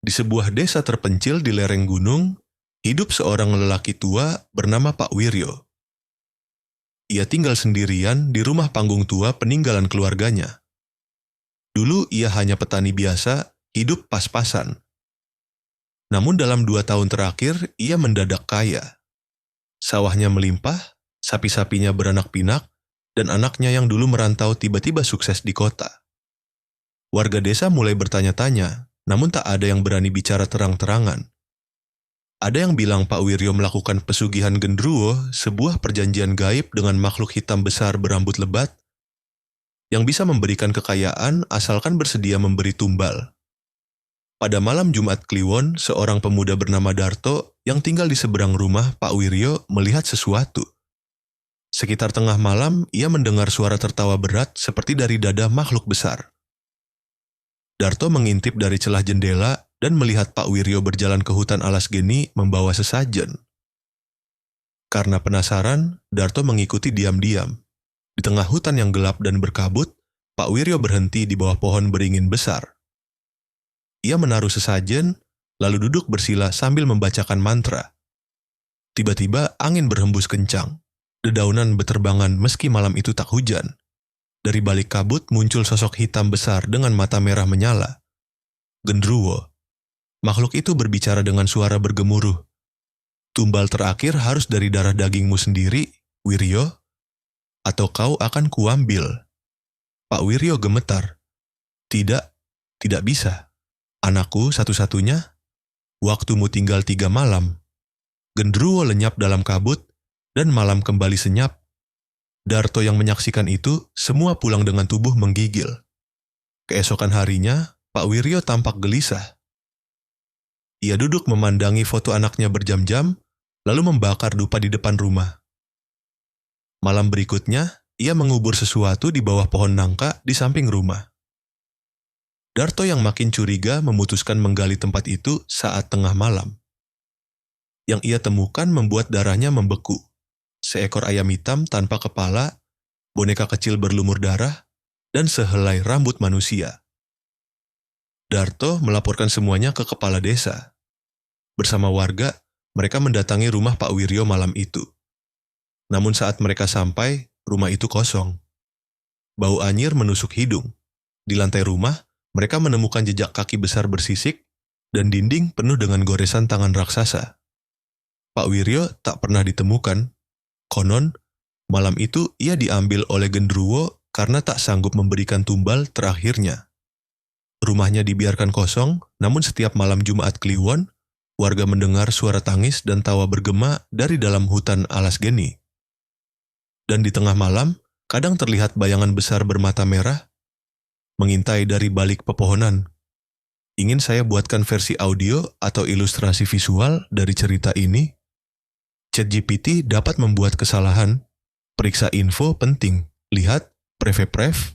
Di sebuah desa terpencil di lereng gunung, hidup seorang lelaki tua bernama Pak Wiryo. Ia tinggal sendirian di rumah panggung tua peninggalan keluarganya. Dulu ia hanya petani biasa, hidup pas-pasan. Namun dalam 2 tahun terakhir, ia mendadak kaya. Sawahnya melimpah, sapi-sapinya beranak pinak, dan anaknya yang dulu merantau tiba-tiba sukses di kota. Warga desa mulai bertanya-tanya, namun tak ada yang berani bicara terang-terangan. Ada yang bilang Pak Wiryo melakukan pesugihan gendruwo, sebuah perjanjian gaib dengan makhluk hitam besar berambut lebat, yang bisa memberikan kekayaan asalkan bersedia memberi tumbal. Pada malam Jumat Kliwon, seorang pemuda bernama Darto yang tinggal di seberang rumah Pak Wiryo melihat sesuatu. Sekitar tengah malam, ia mendengar suara tertawa berat seperti dari dada makhluk besar. Darto mengintip dari celah jendela dan melihat Pak Wiryo berjalan ke hutan alas geni membawa sesajen. Karena penasaran, Darto mengikuti diam-diam. Di tengah hutan yang gelap dan berkabut, Pak Wiryo berhenti di bawah pohon beringin besar. Ia menaruh sesajen, lalu duduk bersila sambil membacakan mantra. Tiba-tiba angin berhembus kencang. Dedaunan beterbangan meski malam itu tak hujan. Dari balik kabut muncul sosok hitam besar dengan mata merah menyala. Gendruwo. Makhluk itu berbicara dengan suara bergemuruh. Tumbal terakhir harus dari darah dagingmu sendiri, Wiryo, atau kau akan kuambil. Pak Wiryo gemetar. Tidak, tidak bisa. Anakku satu-satunya, waktumu tinggal 3 malam. Gendruwo lenyap dalam kabut, dan malam kembali senyap. Darto yang menyaksikan itu, semua pulang dengan tubuh menggigil. Keesokan harinya, Pak Wiryo tampak gelisah. Ia duduk memandangi foto anaknya berjam-jam, lalu membakar dupa di depan rumah. Malam berikutnya, ia mengubur sesuatu di bawah pohon nangka di samping rumah. Darto yang makin curiga memutuskan menggali tempat itu saat tengah malam. Yang ia temukan membuat darahnya membeku. Seekor ayam hitam tanpa kepala, boneka kecil berlumur darah, dan sehelai rambut manusia. Darto melaporkan semuanya ke kepala desa. Bersama warga, mereka mendatangi rumah Pak Wiryo malam itu. Namun saat mereka sampai, rumah itu kosong. Bau anyir menusuk hidung. Di lantai rumah, mereka menemukan jejak kaki besar bersisik, dan dinding penuh dengan goresan tangan raksasa. Pak Wiryo tak pernah ditemukan. Konon, malam itu ia diambil oleh Gendruwo karena tak sanggup memberikan tumbal terakhirnya. Rumahnya dibiarkan kosong, namun setiap malam Jumat Kliwon, warga mendengar suara tangis dan tawa bergema dari dalam hutan alas geni. Dan di tengah malam, kadang terlihat bayangan besar bermata merah, mengintai dari balik pepohonan. Ingin saya buatkan versi audio atau ilustrasi visual dari cerita ini? ChatGPT dapat membuat kesalahan. Periksa info penting. Lihat Prev